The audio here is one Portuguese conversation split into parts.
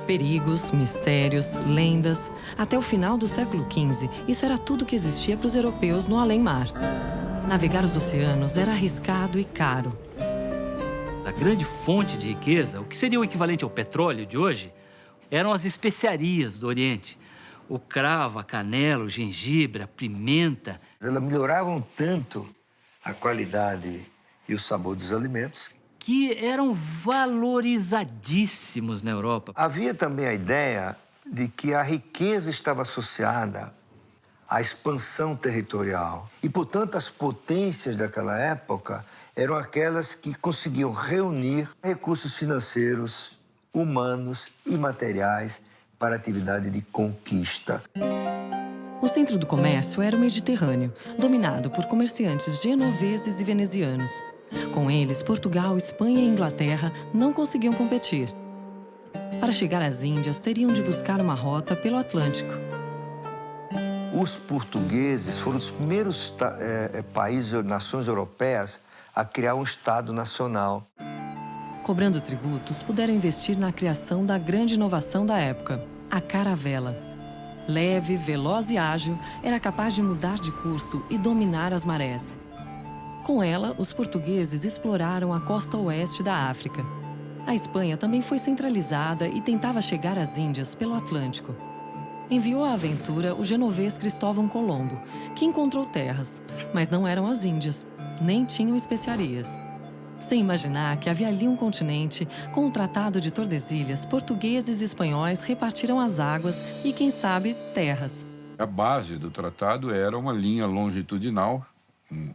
Perigos, mistérios, lendas. Até o final do século XV, isso era tudo que existia para os europeus no além-mar. Navegar os oceanos era arriscado e caro. A grande fonte de riqueza, o que seria o equivalente ao petróleo de hoje, eram as especiarias do Oriente. O cravo, a canela, o gengibre, a pimenta. Elas melhoravam tanto a qualidade e o sabor dos alimentos que eram valorizadíssimos na Europa. Havia também a ideia de que a riqueza estava associada à expansão territorial. E, portanto, as potências daquela época eram aquelas que conseguiam reunir recursos financeiros, humanos e materiais para a atividade de conquista. O centro do comércio era o Mediterrâneo, dominado por comerciantes genoveses e venezianos. Com eles, Portugal, Espanha e Inglaterra não conseguiam competir. Para chegar às Índias, teriam de buscar uma rota pelo Atlântico. Os portugueses foram os primeiros países, nações europeias, a criar um Estado nacional. Cobrando tributos, puderam investir na criação da grande inovação da época, a caravela. Leve, veloz e ágil, era capaz de mudar de curso e dominar as marés. Com ela, os portugueses exploraram a costa oeste da África. A Espanha também foi centralizada e tentava chegar às Índias pelo Atlântico. Enviou à aventura o genovês Cristóvão Colombo, que encontrou terras, mas não eram as Índias, nem tinham especiarias. Sem imaginar que havia ali um continente, com o Tratado de Tordesilhas, portugueses e espanhóis repartiram as águas e, quem sabe, terras. A base do tratado era uma linha longitudinal, um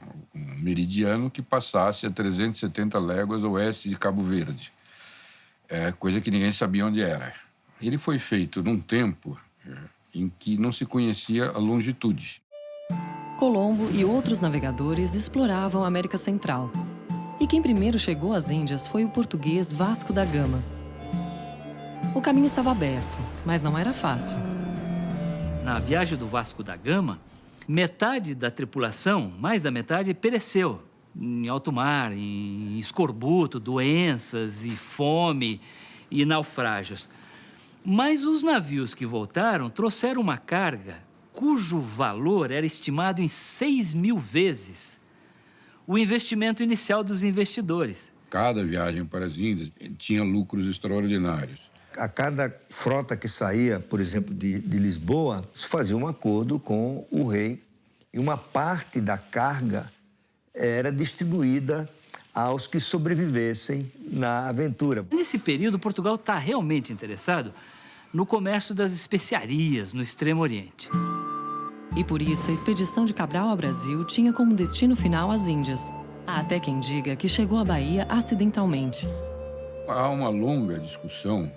meridiano que passasse a 370 léguas oeste de Cabo Verde, coisa que ninguém sabia onde era. Ele foi feito num tempo em que não se conhecia a longitude. Colombo e outros navegadores exploravam a América Central. E quem primeiro chegou às Índias foi o português Vasco da Gama. O caminho estava aberto, mas não era fácil. Na viagem do Vasco da Gama, metade da tripulação, mais da metade, pereceu em alto mar, em escorbuto, doenças e fome e naufrágios. Mas os navios que voltaram trouxeram uma carga cujo valor era estimado em 6.000 vezes o investimento inicial dos investidores. Cada viagem para as Índias tinha lucros extraordinários. A cada frota que saía, por exemplo, de Lisboa, se fazia um acordo com o rei e uma parte da carga era distribuída aos que sobrevivessem na aventura. Nesse período, Portugal está realmente interessado no comércio das especiarias no Extremo Oriente. E por isso, a expedição de Cabral ao Brasil tinha como destino final as Índias. Há até quem diga que chegou à Bahia acidentalmente. Há uma longa discussão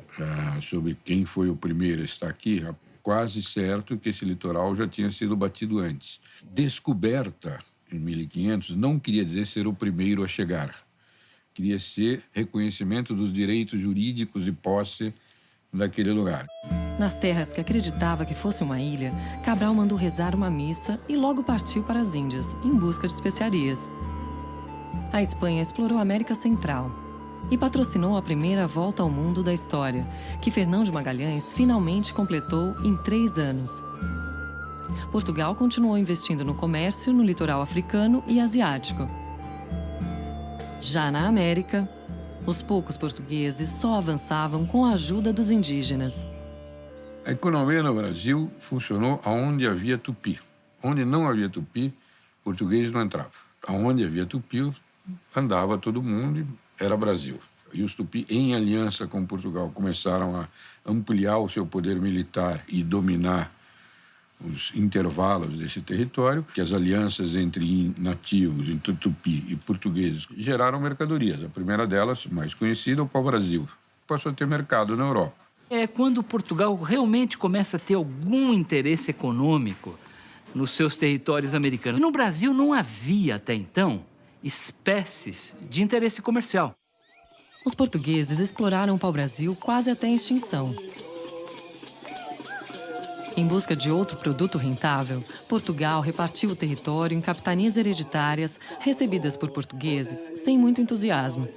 sobre quem foi o primeiro a estar aqui. É quase certo que esse litoral já tinha sido batido antes. Descoberta em 1500 não queria dizer ser o primeiro a chegar. Queria ser reconhecimento dos direitos jurídicos e posse daquele lugar. Nas terras que acreditava que fosse uma ilha, Cabral mandou rezar uma missa e logo partiu para as Índias, em busca de especiarias. A Espanha explorou a América Central e patrocinou a primeira volta ao mundo da história, que Fernão de Magalhães finalmente completou em 3 anos. Portugal continuou investindo no comércio no litoral africano e asiático. Já na América, os poucos portugueses só avançavam com a ajuda dos indígenas. A economia no Brasil funcionou aonde havia tupi. Onde não havia tupi, português não entrava. Aonde havia tupi, andava todo mundo e era Brasil. E os tupi, em aliança com Portugal, começaram a ampliar o seu poder militar e dominar os intervalos desse território, que as alianças entre nativos, entre tupi e portugueses, geraram mercadorias. A primeira delas, mais conhecida, o pau-brasil. Passou a ter mercado na Europa. É quando Portugal realmente começa a ter algum interesse econômico nos seus territórios americanos. No Brasil não havia, até então, espécies de interesse comercial. Os portugueses exploraram o pau-brasil quase até a extinção. Em busca de outro produto rentável, Portugal repartiu o território em capitanias hereditárias recebidas por portugueses sem muito entusiasmo.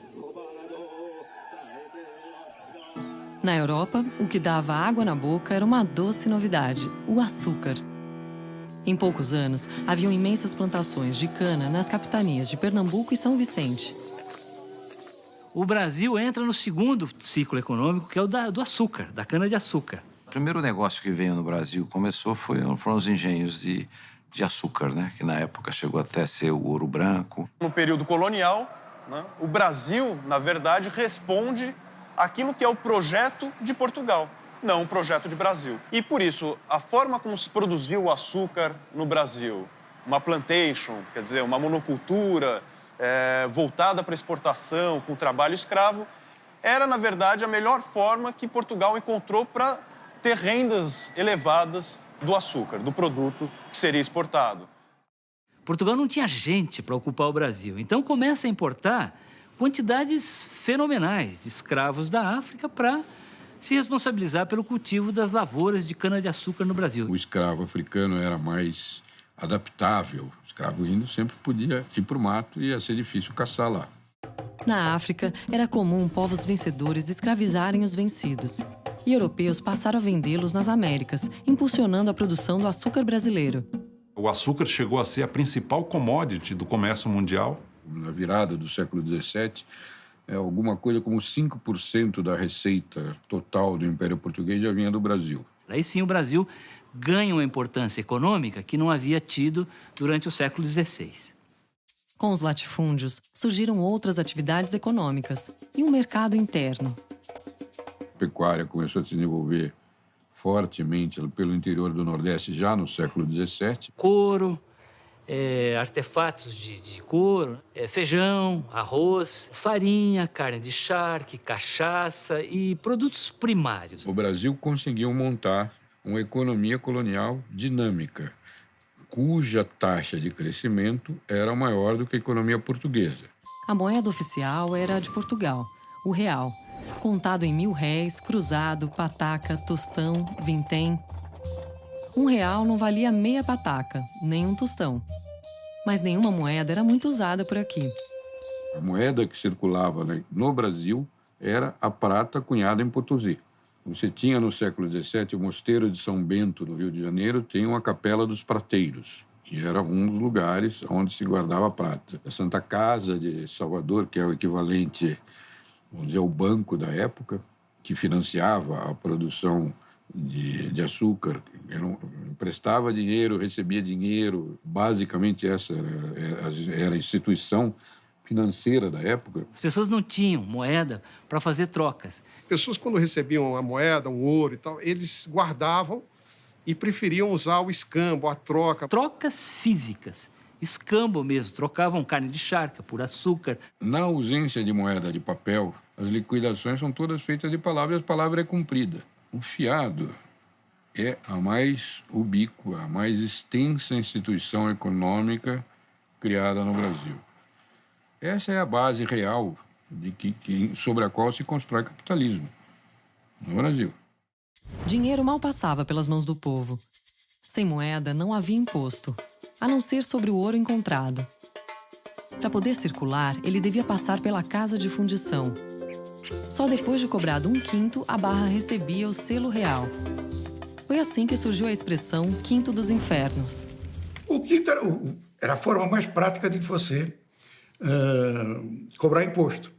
Na Europa, o que dava água na boca era uma doce novidade, o açúcar. Em poucos anos, haviam imensas plantações de cana nas capitanias de Pernambuco e São Vicente. O Brasil entra no segundo ciclo econômico, que é o do açúcar, da cana-de-açúcar. O primeiro negócio que veio no Brasil, foram os engenhos de açúcar, né? Que na época chegou até a ser o Ouro Branco. No período colonial, né, o Brasil, na verdade, responde àquilo que é o projeto de Portugal, não o projeto de Brasil. E, por isso, a forma como se produziu o açúcar no Brasil, uma plantation, quer dizer, uma monocultura voltada para exportação, com trabalho escravo, era, na verdade, a melhor forma que Portugal encontrou para ter rendas elevadas do açúcar, do produto que seria exportado. Portugal não tinha gente para ocupar o Brasil, então começa a importar quantidades fenomenais de escravos da África para se responsabilizar pelo cultivo das lavouras de cana-de-açúcar no Brasil. O escravo africano era mais adaptável. O escravo índio sempre podia ir para o mato e ia ser difícil caçar lá. Na África, era comum povos vencedores escravizarem os vencidos. E europeus passaram a vendê-los nas Américas, impulsionando a produção do açúcar brasileiro. O açúcar chegou a ser a principal commodity do comércio mundial. Na virada do século XVII, alguma coisa como 5% da receita total do Império Português já vinha do Brasil. Aí sim o Brasil ganha uma importância econômica que não havia tido durante o século XVI. Com os latifúndios, surgiram outras atividades econômicas e um mercado interno. A pecuária começou a se desenvolver fortemente pelo interior do Nordeste já no século XVII. Couro, artefatos de couro, feijão, arroz, farinha, carne de charque, cachaça e produtos primários. O Brasil conseguiu montar uma economia colonial dinâmica, cuja taxa de crescimento era maior do que a economia portuguesa. A moeda oficial era a de Portugal, o real, contado em 1.000 réis, cruzado, pataca, tostão, vintém. R$1 não valia meia pataca, nem um tostão. Mas nenhuma moeda era muito usada por aqui. A moeda que circulava no Brasil era a prata cunhada em Potosí. Você tinha no século XVII o Mosteiro de São Bento, no Rio de Janeiro, tem uma Capela dos Prateiros. E era um dos lugares onde se guardava prata. A Santa Casa de Salvador, que é o equivalente, vamos dizer, ao banco da época, que financiava a produção de açúcar, emprestava dinheiro, recebia dinheiro. Basicamente, essa era a instituição financeira da época. As pessoas não tinham moeda para fazer trocas. As pessoas, quando recebiam a moeda, um ouro e tal, eles guardavam e preferiam usar o escambo, a troca. Trocas físicas, escambo mesmo, trocavam carne de charca por açúcar. Na ausência de moeda de papel, as liquidações são todas feitas de palavra e a palavra é cumprida. O fiado é a mais ubíqua, a mais extensa instituição econômica criada no Brasil. Essa é a base real sobre a qual se constrói capitalismo no Brasil. Dinheiro mal passava pelas mãos do povo. Sem moeda não havia imposto, a não ser sobre o ouro encontrado. Para poder circular, ele devia passar pela casa de fundição. Só depois de cobrado 1/5, a barra recebia o selo real. Foi assim que surgiu a expressão quinto dos infernos. O quinto era a forma mais prática de você cobrar imposto.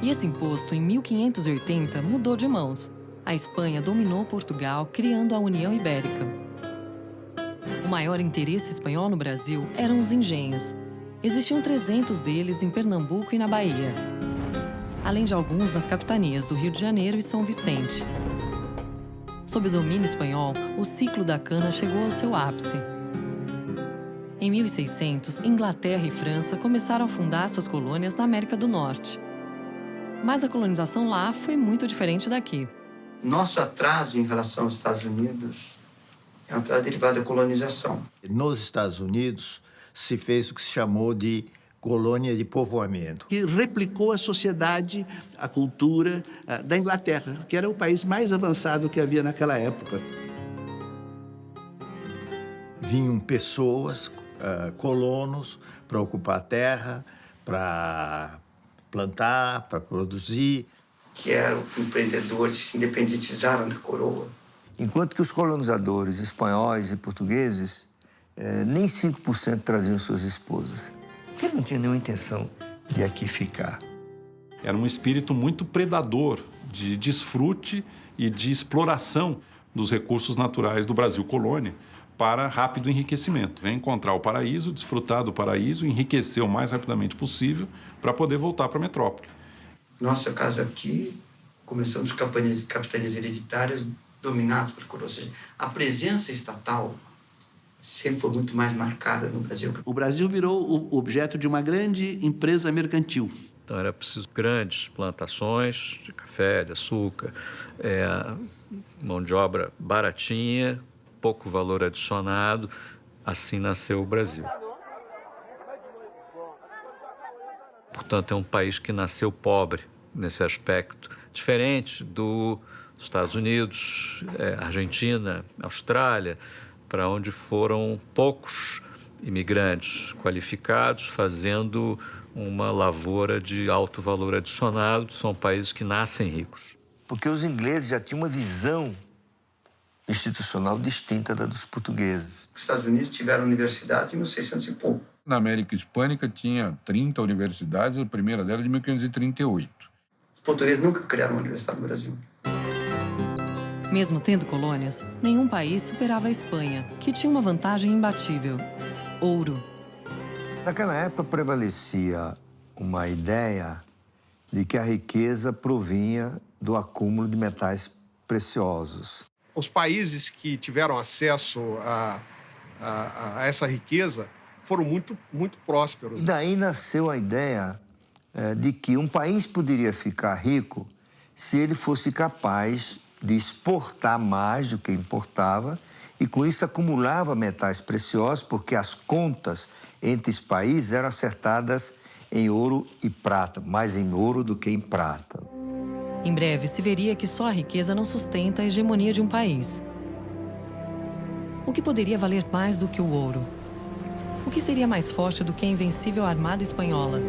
E esse imposto, em 1580, mudou de mãos. A Espanha dominou Portugal, criando a União Ibérica. O maior interesse espanhol no Brasil eram os engenhos. Existiam 300 deles em Pernambuco e na Bahia, além de alguns nas capitanias do Rio de Janeiro e São Vicente. Sob o domínio espanhol, o ciclo da cana chegou ao seu ápice. Em 1600, Inglaterra e França começaram a fundar suas colônias na América do Norte. Mas a colonização lá foi muito diferente daqui. Nosso atraso em relação aos Estados Unidos É uma derivada da colonização. Nos Estados Unidos se fez o que se chamou de colônia de povoamento. Que replicou a sociedade, a cultura da Inglaterra, que era o país mais avançado que havia naquela época. Vinham pessoas, colonos, para ocupar a terra, para plantar, para produzir. Que eram empreendedores que se independentizaram da coroa. Enquanto que os colonizadores espanhóis e portugueses nem 5% traziam suas esposas. Porque não tinha nenhuma intenção de aqui ficar. Era um espírito muito predador, de desfrute e de exploração dos recursos naturais do Brasil colônia para rápido enriquecimento. Encontrar o paraíso, desfrutar do paraíso, enriquecer o mais rapidamente possível para poder voltar para a metrópole. Nossa casa aqui, começamos com capitanias hereditárias dominadas pela coroa. Ou seja, a presença estatal sempre foi muito mais marcada no Brasil. O Brasil virou o objeto de uma grande empresa mercantil. Então era preciso grandes plantações de café, de açúcar, mão de obra baratinha, pouco valor adicionado. Assim nasceu o Brasil. Portanto, é um país que nasceu pobre nesse aspecto, diferente dos Estados Unidos, Argentina, Austrália, para onde foram poucos imigrantes qualificados fazendo uma lavoura de alto valor adicionado. São países que nascem ricos. Porque os ingleses já tinham uma visão institucional distinta da dos portugueses. Os Estados Unidos tiveram universidades em 1600 e pouco. Na América Hispânica tinha 30 universidades, a primeira delas de 1538. Os portugueses nunca criaram uma universidade no Brasil. Mesmo tendo colônias, nenhum país superava a Espanha, que tinha uma vantagem imbatível: ouro. Naquela época prevalecia uma ideia de que a riqueza provinha do acúmulo de metais preciosos. Os países que tiveram acesso a essa riqueza foram muito prósperos. E daí nasceu a ideia de que um país poderia ficar rico se ele fosse capaz de exportar mais do que importava e, com isso, acumulava metais preciosos, porque as contas entre os países eram acertadas em ouro e prata, mais em ouro do que em prata. Em breve, se veria que só a riqueza não sustenta a hegemonia de um país. O que poderia valer mais do que o ouro? O que seria mais forte do que a invencível armada espanhola?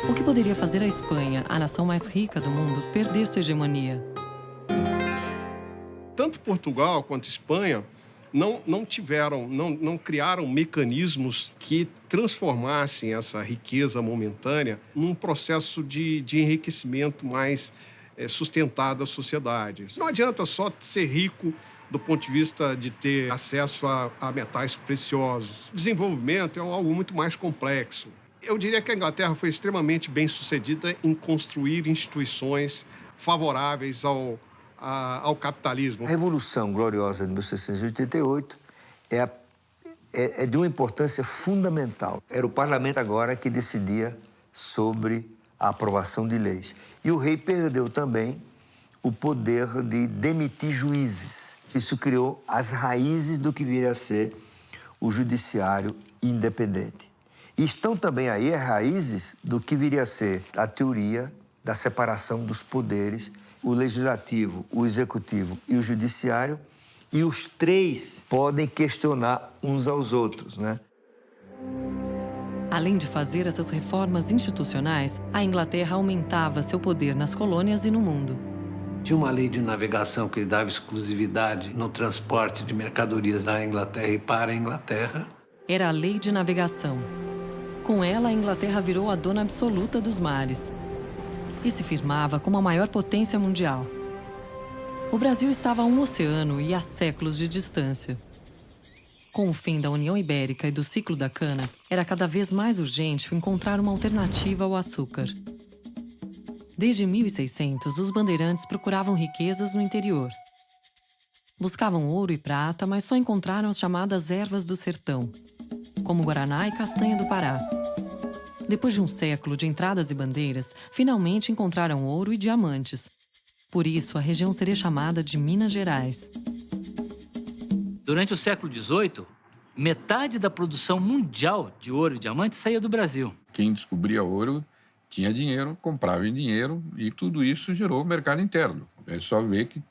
O que poderia fazer a Espanha, a nação mais rica do mundo, perder sua hegemonia? Tanto Portugal quanto Espanha não criaram mecanismos que transformassem essa riqueza momentânea num processo de enriquecimento mais sustentado da sociedade. Não adianta só ser rico do ponto de vista de ter acesso a metais preciosos. O desenvolvimento é algo muito mais complexo. Eu diria que a Inglaterra foi extremamente bem-sucedida em construir instituições favoráveis ao capitalismo. A Revolução Gloriosa de 1688 é de uma importância fundamental. Era o parlamento agora que decidia sobre a aprovação de leis. E o rei perdeu também o poder de demitir juízes. Isso criou as raízes do que viria a ser o judiciário independente. E estão também aí as raízes do que viria a ser a teoria da separação dos poderes, o legislativo, o executivo e o judiciário, e os três podem questionar uns aos outros, né? Além de fazer essas reformas institucionais, a Inglaterra aumentava seu poder nas colônias e no mundo. Tinha uma lei de navegação que dava exclusividade no transporte de mercadorias da Inglaterra e para a Inglaterra. Era a Lei de Navegação. Com ela, a Inglaterra virou a dona absoluta dos mares e se firmava como a maior potência mundial. O Brasil estava a um oceano e a séculos de distância. Com o fim da União Ibérica e do ciclo da cana, era cada vez mais urgente encontrar uma alternativa ao açúcar. Desde 1600, os bandeirantes procuravam riquezas no interior. Buscavam ouro e prata, mas só encontraram as chamadas ervas do sertão, como guaraná e castanha do Pará. Depois de um século de entradas e bandeiras, finalmente encontraram ouro e diamantes. Por isso, a região seria chamada de Minas Gerais. Durante o século XVIII, metade da produção mundial de ouro e diamante saía do Brasil. Quem descobria ouro tinha dinheiro, comprava em dinheiro, e tudo isso gerou o mercado interno. É só ver que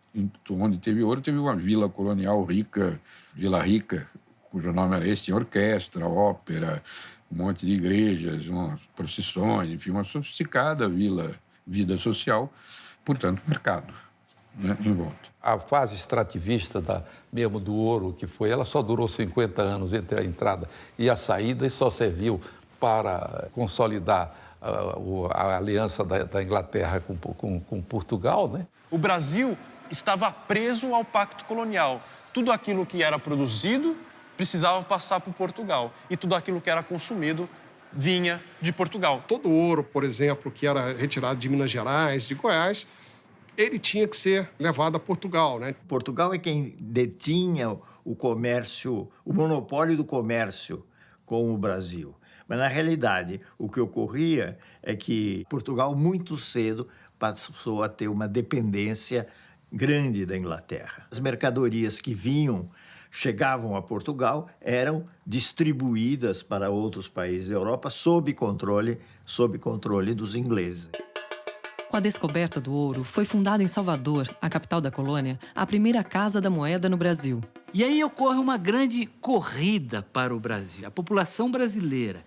onde teve ouro, teve uma vila colonial rica, Vila Rica, cujo nome era esse, tinha orquestra, ópera, um monte de igrejas, umas procissões, enfim, uma sofisticada vida social, portanto, mercado, né, em volta. A fase extrativista mesmo do ouro que foi, ela só durou 50 anos entre a entrada e a saída e só serviu para consolidar a aliança da Inglaterra com Portugal, né? O Brasil estava preso ao pacto colonial. Tudo aquilo que era produzido precisava passar por Portugal e tudo aquilo que era consumido vinha de Portugal. Todo o ouro, por exemplo, que era retirado de Minas Gerais, de Goiás, ele tinha que ser levado a Portugal, né? Portugal é quem detinha o comércio, o monopólio do comércio com o Brasil. Mas, na realidade, o que ocorria é que Portugal, muito cedo, passou a ter uma dependência grande da Inglaterra. As mercadorias que chegavam a Portugal, eram distribuídas para outros países da Europa sob controle dos ingleses. Com a descoberta do ouro, foi fundada em Salvador, a capital da colônia, a primeira Casa da Moeda no Brasil. E aí ocorre uma grande corrida para o Brasil. A população brasileira,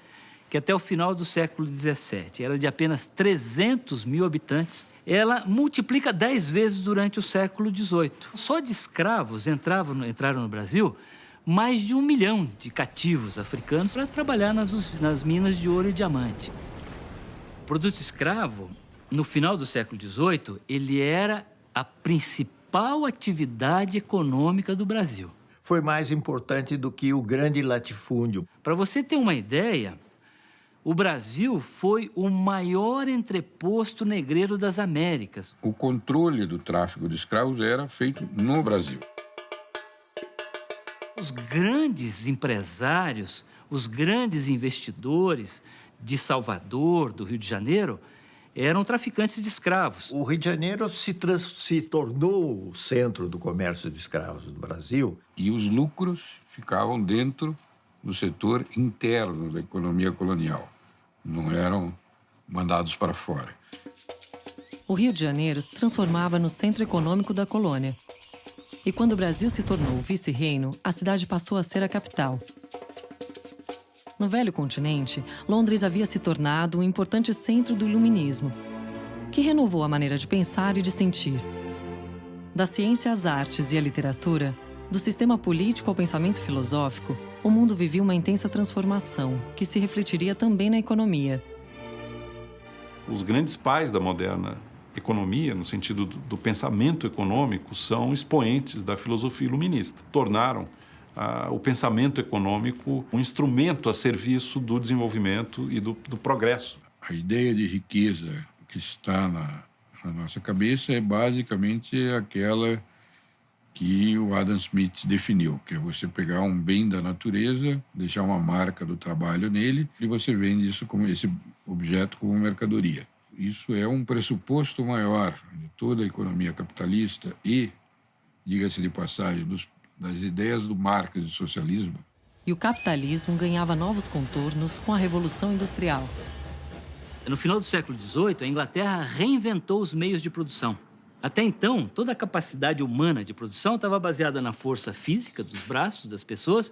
que até o final do século XVII era de apenas 300 mil habitantes, ela multiplica 10 vezes durante o século XVIII. Só de escravos entraram no Brasil mais de 1 milhão de cativos africanos para trabalhar nas minas de ouro e diamante. O produto escravo, no final do século XVIII, ele era a principal atividade econômica do Brasil. Foi mais importante do que o grande latifúndio. Para você ter uma ideia, o Brasil foi o maior entreposto negreiro das Américas. O controle do tráfico de escravos era feito no Brasil. Os grandes empresários, os grandes investidores de Salvador, do Rio de Janeiro, eram traficantes de escravos. O Rio de Janeiro se tornou o centro do comércio de escravos do Brasil. E os lucros ficavam dentro do setor interno da economia colonial. Não eram mandados para fora. O Rio de Janeiro se transformava no centro econômico da colônia. E quando o Brasil se tornou vice-reino, a cidade passou a ser a capital. No velho continente, Londres havia se tornado um importante centro do iluminismo, que renovou a maneira de pensar e de sentir. Da ciência às artes e à literatura, do sistema político ao pensamento filosófico, o mundo vivia uma intensa transformação, que se refletiria também na economia. Os grandes pais da moderna economia, no sentido do pensamento econômico, são expoentes da filosofia iluminista. Tornaram o pensamento econômico um instrumento a serviço do desenvolvimento e do progresso. A ideia de riqueza que está na nossa cabeça é basicamente aquela que o Adam Smith definiu, que é você pegar um bem da natureza, deixar uma marca do trabalho nele e você vende isso como esse objeto como mercadoria. Isso é um pressuposto maior de toda a economia capitalista e, diga-se de passagem, das ideias do Marx e do socialismo. E o capitalismo ganhava novos contornos com a Revolução Industrial. No final do século XVIII, a Inglaterra reinventou os meios de produção. Até então, toda a capacidade humana de produção estava baseada na força física dos braços das pessoas,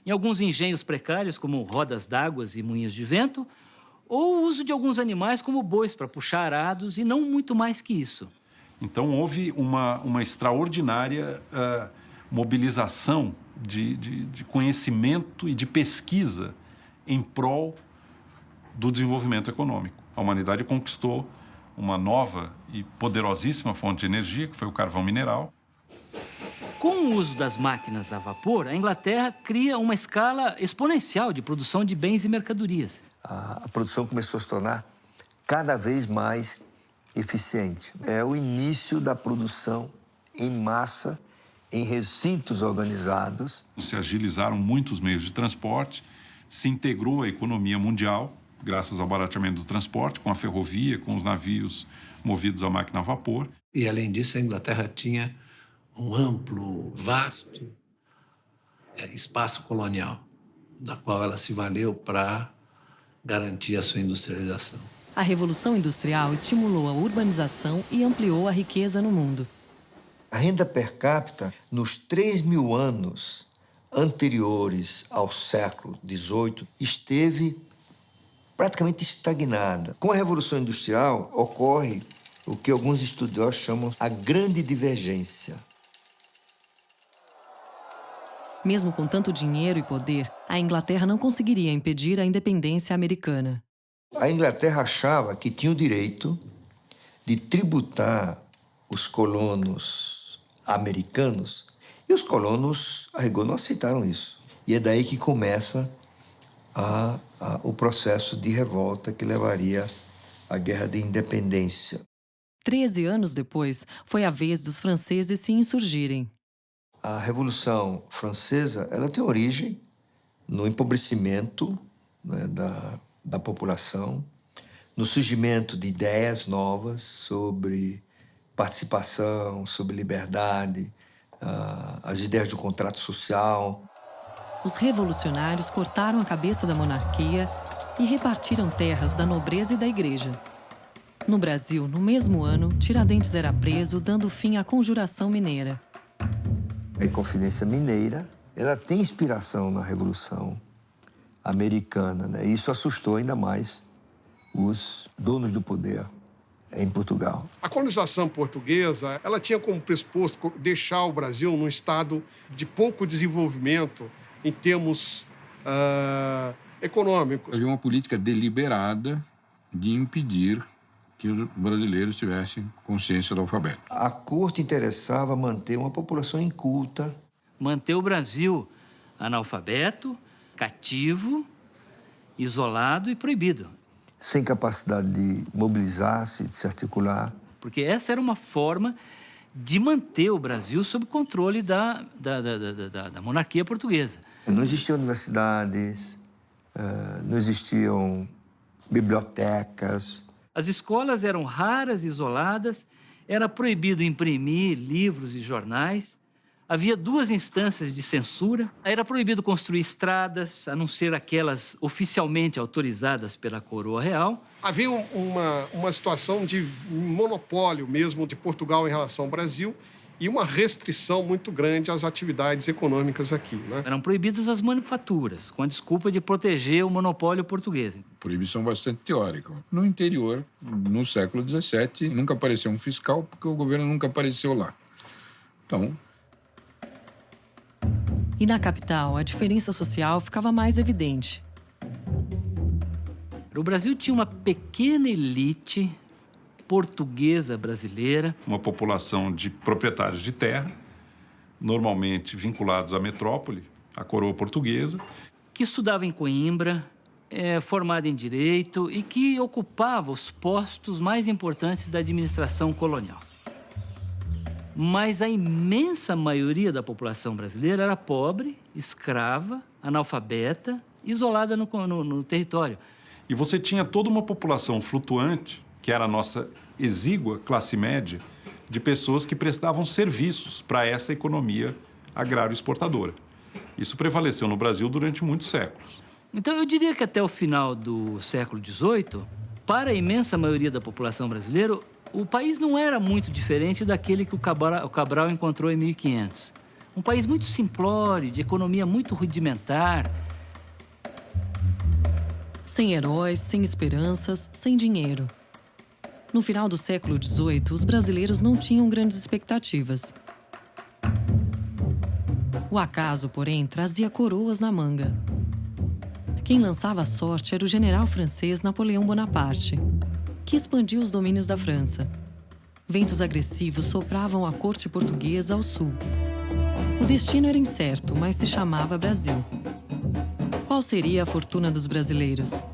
em alguns engenhos precários, como rodas d'água e moinhos de vento, ou o uso de alguns animais como bois para puxar arados e não muito mais que isso. Então, houve uma extraordinária mobilização de conhecimento e de pesquisa em prol do desenvolvimento econômico. A humanidade conquistou uma nova e poderosíssima fonte de energia, que foi o carvão mineral. Com o uso das máquinas a vapor, a Inglaterra cria uma escala exponencial de produção de bens e mercadorias. A produção começou a se tornar cada vez mais eficiente. É o início da produção em massa, em recintos organizados. Se agilizaram muitos meios de transporte, se integrou a economia mundial, graças ao barateamento do transporte, com a ferrovia, com os navios movidos a máquina a vapor. E, além disso, a Inglaterra tinha um amplo, vasto espaço colonial, da qual ela se valeu para garantir a sua industrialização. A Revolução Industrial estimulou a urbanização e ampliou a riqueza no mundo. A renda per capita, nos 3.000 anos anteriores ao século XVIII, esteve praticamente estagnada. Com a Revolução Industrial, ocorre o que alguns estudiosos chamam a grande divergência. Mesmo com tanto dinheiro e poder, a Inglaterra não conseguiria impedir a independência americana. A Inglaterra achava que tinha o direito de tributar os colonos americanos e os colonos, a rigor, não aceitaram isso. E é daí que começa o processo de revolta que levaria à Guerra de Independência. 13 anos depois, foi a vez dos franceses se insurgirem. A Revolução Francesa, ela tem origem no empobrecimento, né, da população, no surgimento de ideias novas sobre participação, sobre liberdade, as ideias do contrato social. Os revolucionários cortaram a cabeça da monarquia e repartiram terras da nobreza e da igreja. No Brasil, no mesmo ano, Tiradentes era preso, dando fim à Conjuração Mineira. A Inconfidência Mineira, ela tem inspiração na Revolução Americana, né? Isso assustou ainda mais os donos do poder em Portugal. A colonização portuguesa, ela tinha como pressuposto deixar o Brasil num estado de pouco desenvolvimento em termos econômicos. Havia uma política deliberada de impedir que os brasileiros tivessem consciência do alfabeto. A corte interessava manter uma população inculta. Manter o Brasil analfabeto, cativo, isolado e proibido. Sem capacidade de mobilizar-se, de se articular. Porque essa era uma forma de manter o Brasil sob controle da monarquia portuguesa. Não existiam universidades, não existiam bibliotecas. As escolas eram raras, isoladas, era proibido imprimir livros e jornais, havia 2 instâncias de censura, era proibido construir estradas, a não ser aquelas oficialmente autorizadas pela coroa real. Havia uma situação de monopólio mesmo de Portugal em relação ao Brasil e uma restrição muito grande às atividades econômicas aqui, né? Eram proibidas as manufaturas, com a desculpa de proteger o monopólio português. Proibição bastante teórica. No interior, no século XVII, nunca apareceu um fiscal, porque o governo nunca apareceu lá. Então... E na capital, a diferença social ficava mais evidente. O Brasil tinha uma pequena elite portuguesa brasileira. Uma população de proprietários de terra, normalmente vinculados à metrópole, à coroa portuguesa. Que estudava em Coimbra, formada em Direito e que ocupava os postos mais importantes da administração colonial. Mas a imensa maioria da população brasileira era pobre, escrava, analfabeta, isolada no território. E você tinha toda uma população flutuante, que era a nossa exígua classe média, de pessoas que prestavam serviços para essa economia agrário-exportadora. Isso prevaleceu no Brasil durante muitos séculos. Então, eu diria que até o final do século XVIII, para a imensa maioria da população brasileira, o país não era muito diferente daquele que o Cabral encontrou em 1500. Um país muito simplório, de economia muito rudimentar. Sem heróis, sem esperanças, sem dinheiro. No final do século XVIII, os brasileiros não tinham grandes expectativas. O acaso, porém, trazia coroas na manga. Quem lançava a sorte era o general francês Napoleão Bonaparte, que expandiu os domínios da França. Ventos agressivos sopravam a corte portuguesa ao sul. O destino era incerto, mas se chamava Brasil. Qual seria a fortuna dos brasileiros?